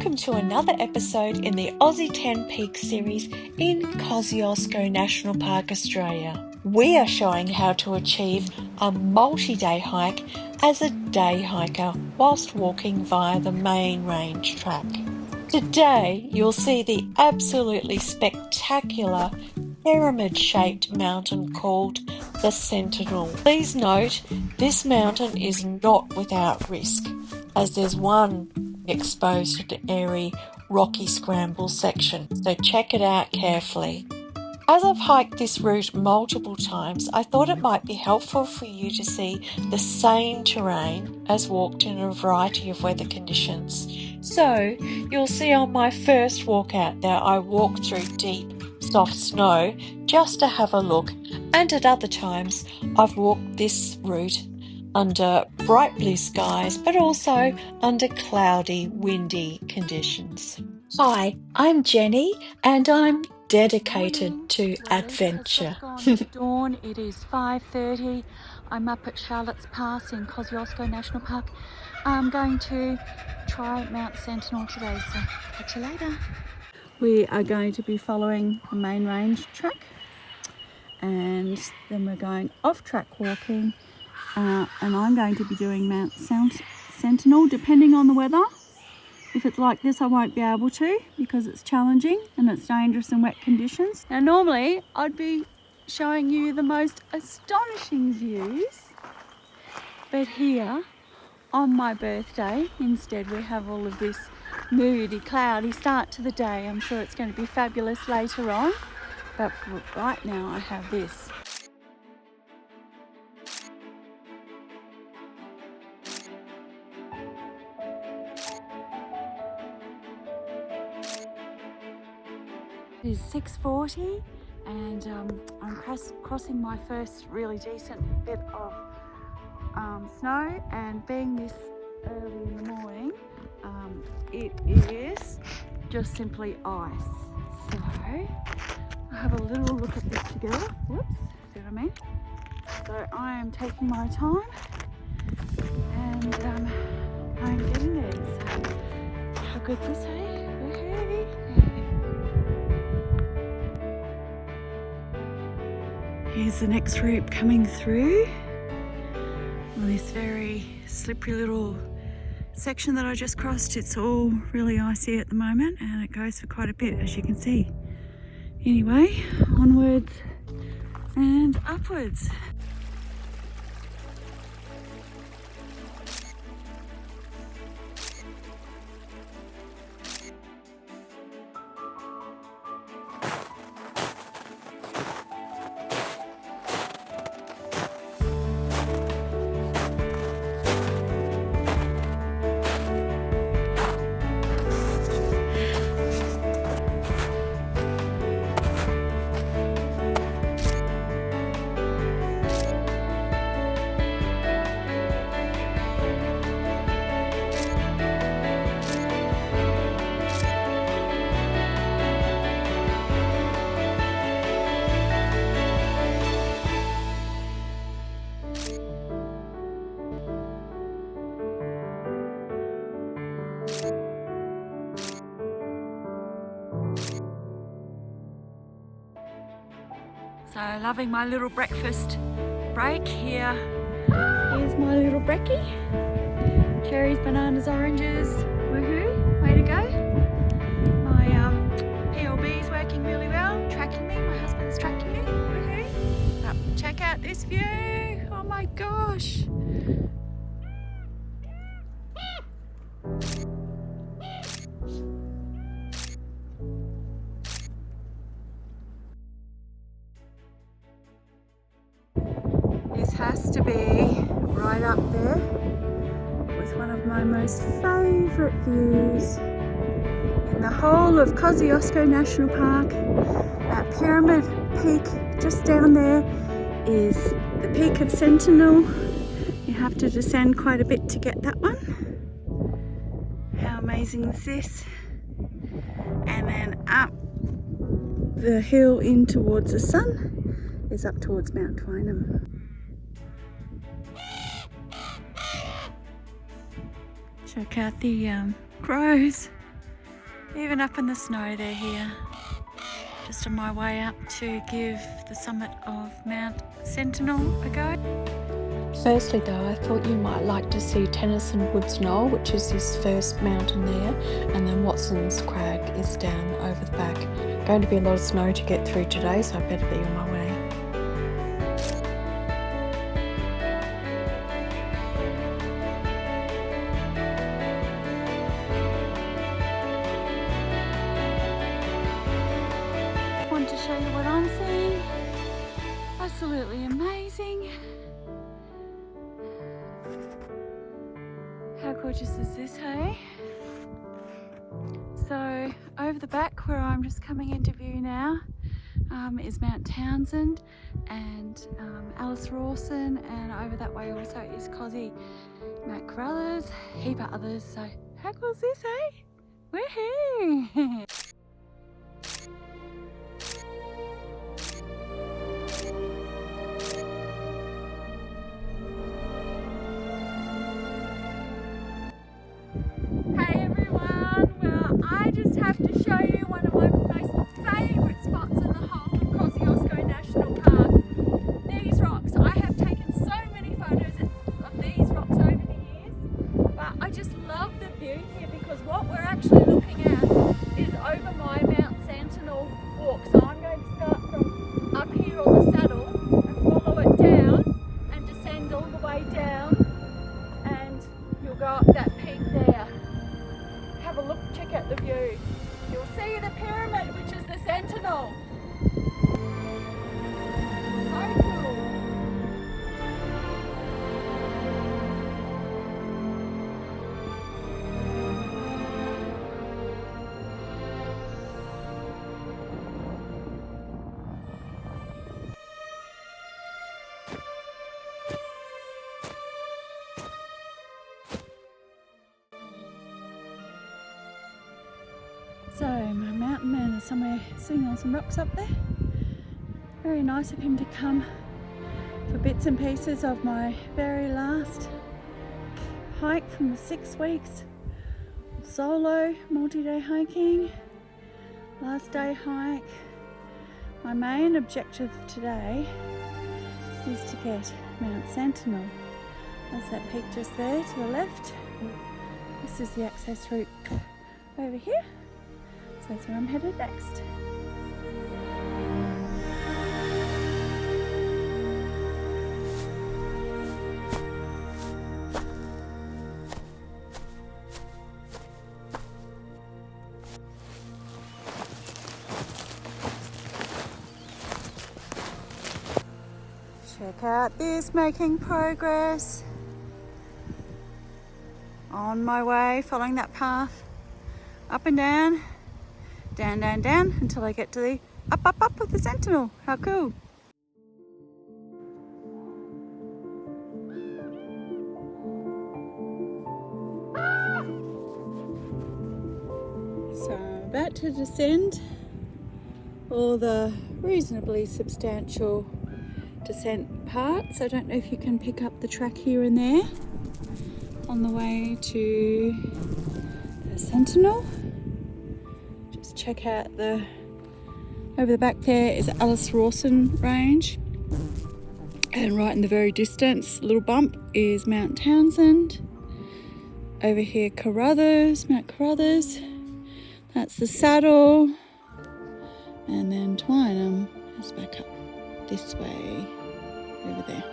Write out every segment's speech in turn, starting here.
Welcome to another episode in the Aussie 10 Peaks series in Kosciuszko National Park, Australia. We are showing how to achieve a multi-day hike as a day hiker whilst walking via the main range track. Today you'll see the absolutely spectacular pyramid-shaped mountain called the Sentinel. Please note, this mountain is not without risk, as there's one exposed airy rocky scramble section, so check it out carefully. As I've hiked this route multiple times, I thought it might be helpful for you to see the same terrain as walked in a variety of weather conditions. So you'll see on my first walk out there I walked through deep soft snow just to have a look, and at other times I've walked this route under bright blue skies, but also under cloudy, windy conditions. Hi, I'm Jenny, and I'm dedicated to adventure. Dawn, it is 5:30. I'm up at Charlotte's Pass in Kosciuszko National Park. I'm going to try Mt Sentinel today, so catch you later. We are going to be following the main range track, and then we're going off track walking. And I'm going to be doing Mt Sentinel depending on the weather. If it's like this I won't be able to because it's challenging and it's dangerous in wet conditions. Now normally I'd be showing you the most astonishing views, but here on my birthday instead we have all of this moody, cloudy start to the day. I'm sure it's going to be fabulous later on, but for right now I have this. It is 6:40 and I'm crossing my first really decent bit of snow, and being this early in the morning, it is just simply ice. So I'll have a little look at this together. Whoops, see what I mean? So I am taking my time and I'm getting there. So how good's this, hey? Woohoo! Here's the next route coming through on this very slippery little section that I just crossed. It's all really icy at the moment and it goes for quite a bit, as you can see. Anyway, onwards and upwards. So loving my little breakfast break here. Here's my little brekkie. Cherries, bananas, oranges. Woohoo, way to go. My PLB's working really well, tracking me. My husband's tracking me. Woohoo. But check out this view. Oh my gosh. This has to be right up there with one of my most favourite views in the whole of Kosciuszko National Park. That pyramid peak just down there is the peak of Sentinel. You have to descend quite a bit to get that one. How amazing is this? And then up the hill in towards the sun is up towards Mount Twynham. Check out the crows. Even up in the snow they're here. Just on my way up to give the summit of Mt Sentinel a go. Firstly though, I thought you might like to see Tennyson Woods Knoll, which is this first mountain there, and then Watson's Crag is down over the back. Going to be a lot of snow to get through today, so I better be on my way. To show you what I'm seeing. Absolutely amazing. How gorgeous is this, hey? So over the back where I'm just coming into view now is Mount Townsend and Alice Rawson, and over that way also is Cosy, Mount Carruthers, heap of others. So how cool is this, hey? Woohoo! Hey everyone, well I just have to show you one of my most favourite spots in the whole of Kosciuszko National Park. These rocks, I have taken so many photos of these rocks over the years, but I just love the view here because what we're actually looking at is over my Mt Sentinel walk. So I'm going to start from up here on the saddle and follow it down and descend all the way down, and you'll go up that peak there. Have a look, check out the view. You'll see the pyramid, which is the Sentinel. So cool. So my mountain man is somewhere sitting on some rocks up there. Very nice of him to come for bits and pieces of my very last hike from the 6 weeks. Solo, multi-day hiking, last day hike. My main objective today is to get Mount Sentinel. There's that peak just there to the left. This is the access route over here. So that's where I'm headed next. Check out this, making progress. On my way, following that path, up and down. Down, down, down until I get to the up of the Sentinel. How cool. So I'm about to descend all the reasonably substantial descent parts. I don't know if you can pick up the track here and there on the way to the Sentinel. Check out the, over the back there is Alice Rawson range, and right in the very distance, little bump, is Mount Townsend. Over here Carruthers, Mount Carruthers, that's the saddle, and then Twynham is back up this way, over there.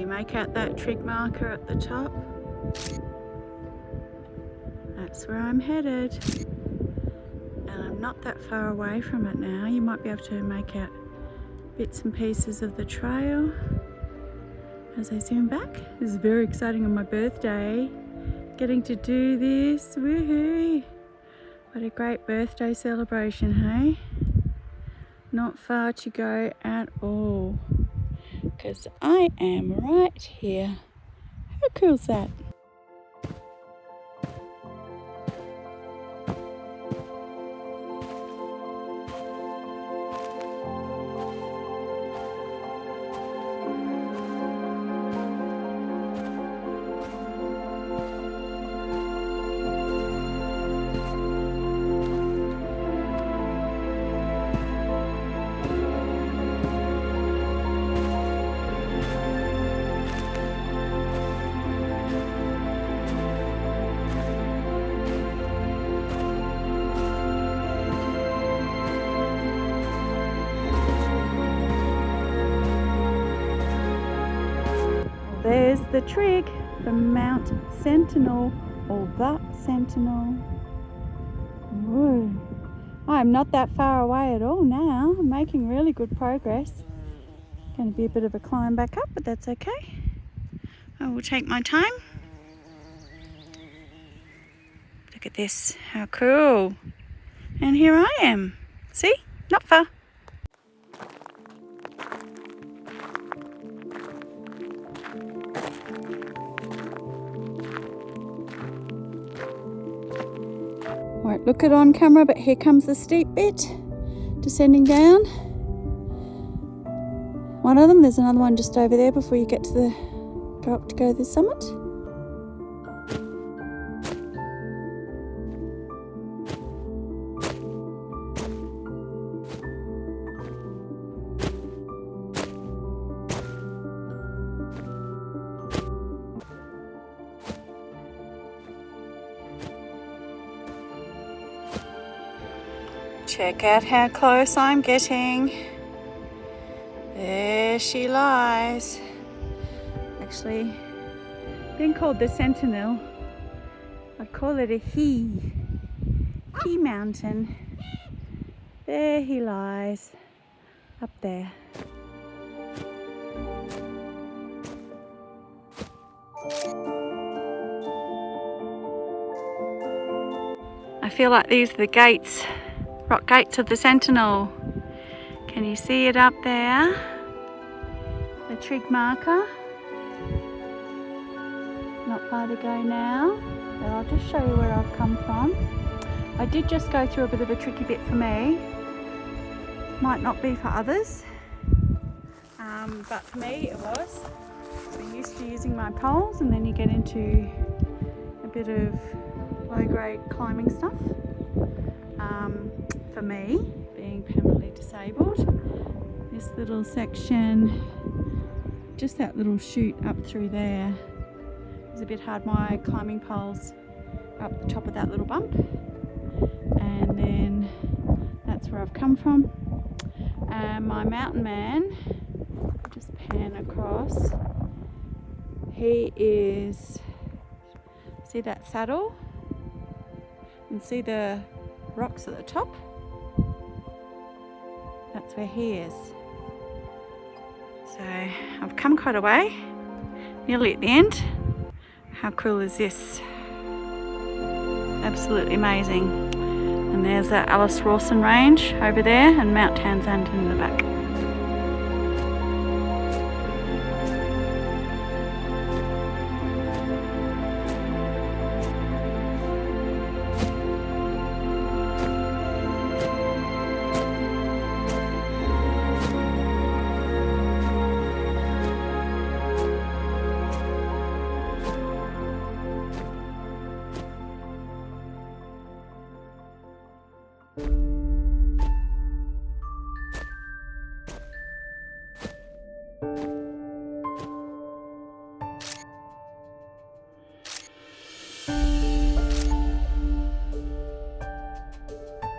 Make out that trig marker at the top. That's that's where I'm headed. And I'm not that far away from it now. You might be able to make out bits and pieces of the trail as I zoom back. This is very exciting on my birthday. Getting to do this, woohoo! What a great birthday celebration, hey? Not far to go at all, because I am right here. How cool is that? There's the trig from Mt Sentinel, or the Sentinel. Whoa. I'm not that far away at all now. I'm making really good progress. Going to be a bit of a climb back up, but that's okay. I will take my time. Look at this, how cool. And here I am. See, not far. Won't look it on camera, but here comes the steep bit, descending down. One of them, there's another one just over there before you get to go up to go to the summit. Check out how close I'm getting. There she lies. Actually, being called the Sentinel, I'd call it a he mountain. There he lies, up there. I feel like these are the gates, rock gates of the Sentinel. Can you see it up there? The trig marker. Not far to go now, but I'll just show you where I've come from. I did just go through a bit of a tricky bit for me. Might not be for others, but for me it was. I'm used to using my poles, and then you get into a bit of low-grade climbing stuff. For me, being permanently disabled, this little section, just that little chute up through there, is a bit hard. My climbing poles are up the top of that little bump, and then that's where I've come from. My mountain man, just pan across, he is, see that saddle, and see the rocks at the top? That's where he is. So I've come quite a way, nearly at the end. How cool is this? Absolutely amazing. And there's the Alice Rawson Range over there, and Mt Sentinel in the back.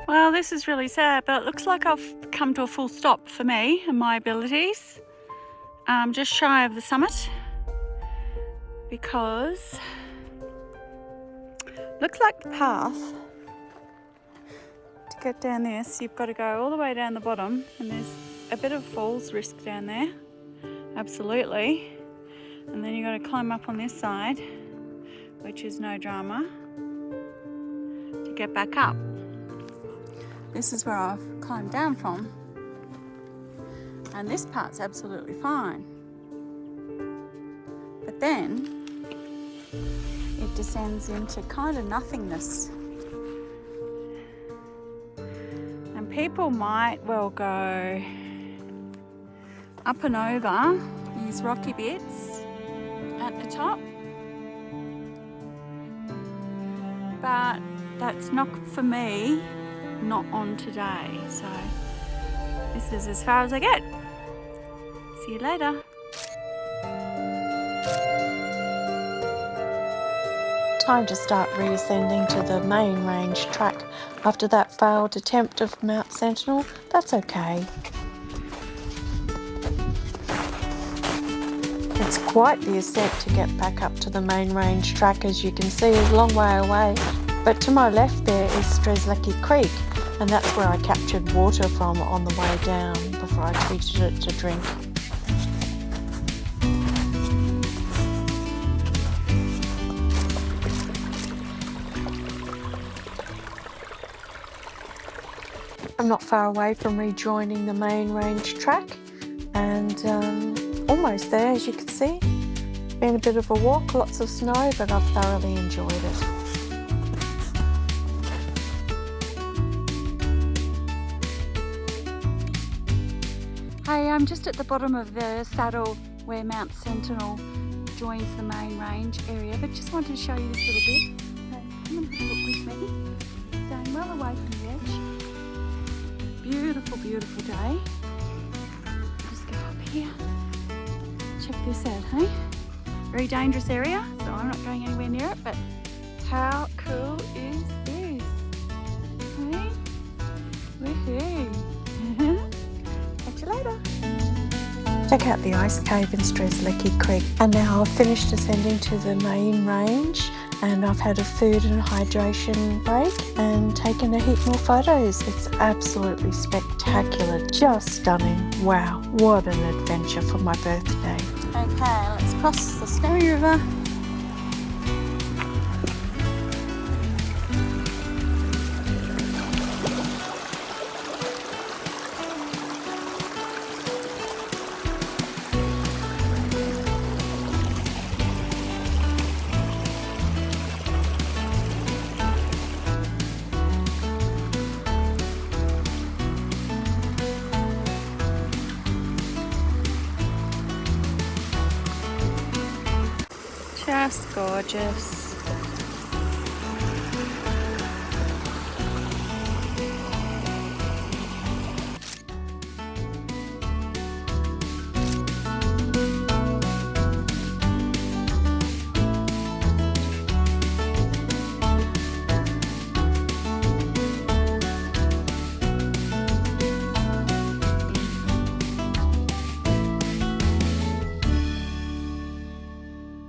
Well, this is really sad, but it looks like I've come to a full stop for me and my abilities. Just shy of the summit, because Looks like the path to get down this. You've got to go all the way down the bottom, and there's a bit of falls risk down there. Absolutely. And then you've got to climb up on this side, which is no drama, to get back up. This is where I've climbed down from. And this part's absolutely fine. But then it descends into kind of nothingness. And people might well go up and over these rocky bits at the top. But that's not for me, not on today. So this is as far as I get. See you later. Time to start reascending to the main range track after that failed attempt of Mt Sentinel. That's okay. It's quite the ascent to get back up to the main range track, as you can see, it's a long way away. But to my left there is Strzelecki Creek, and that's where I captured water from on the way down before I treated it to drink. I'm not far away from rejoining the main range track, and almost there, as you can see. Been a bit of a walk, lots of snow, but I've thoroughly enjoyed it. Hey, I'm just at the bottom of the saddle where Mt Sentinel joins the main range area, but just wanted to show you this little bit. Okay, come and have a look with me. Staying well away from the edge. Beautiful, beautiful day. Just go up here. Check this out, hey? Very dangerous area, so I'm not going anywhere near it, but how cool is this? Hey? Woohoo! Catch you later. Check out the ice cave in Strzelecki Creek. And now I've finished ascending to the main range, and I've had a food and hydration break and taken a heap more photos. It's absolutely spectacular, just stunning. Wow, what an adventure for my birthday. Okay, let's cross the Snowy River. Just gorgeous.